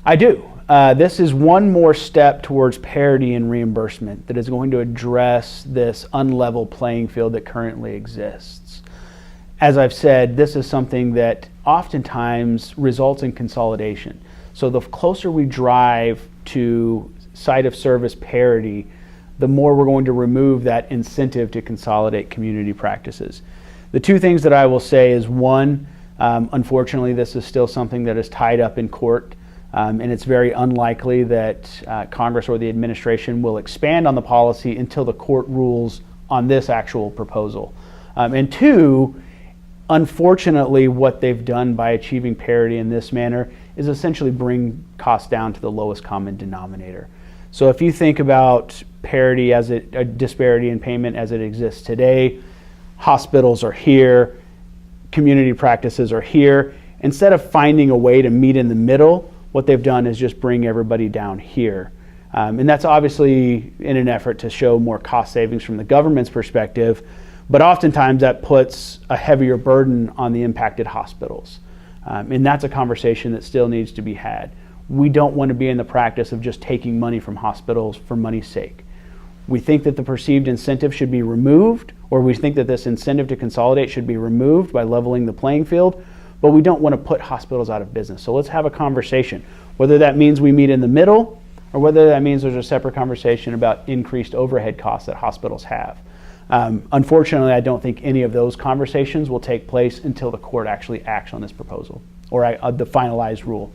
I do. This is one more step towards parity in reimbursement that is going to address this unlevel playing field that currently exists. As I've said, this is something that oftentimes results in consolidation. So the closer we drive to site of service parity, the more we're going to remove that incentive to consolidate community practices. The two things that I will say is, one, unfortunately, this is still something that is tied up in court, and it's very unlikely that Congress or the administration will expand on the policy until the court rules on this actual proposal. And two, unfortunately, what they've done by achieving parity in this manner is essentially bring costs down to the lowest common denominator. So if you think about parity as a disparity in payment as it exists today, hospitals are here, community practices are here. Instead of finding a way to meet in the middle, what they've done is just bring everybody down here. And that's obviously in an effort to show more cost savings from the government's perspective, but oftentimes that puts a heavier burden on the impacted hospitals. And that's a conversation that still needs to be had. We don't want to be in the practice of just taking money from hospitals for money's sake. We think that the perceived incentive should be removed, or we think that this incentive to consolidate should be removed by leveling the playing field, but we don't want to put hospitals out of business. So let's have a conversation, whether that means we meet in the middle, or whether that means there's a separate conversation about increased overhead costs that hospitals have. Unfortunately, I don't think any of those conversations will take place until the court actually acts on this proposal, or the finalized rule.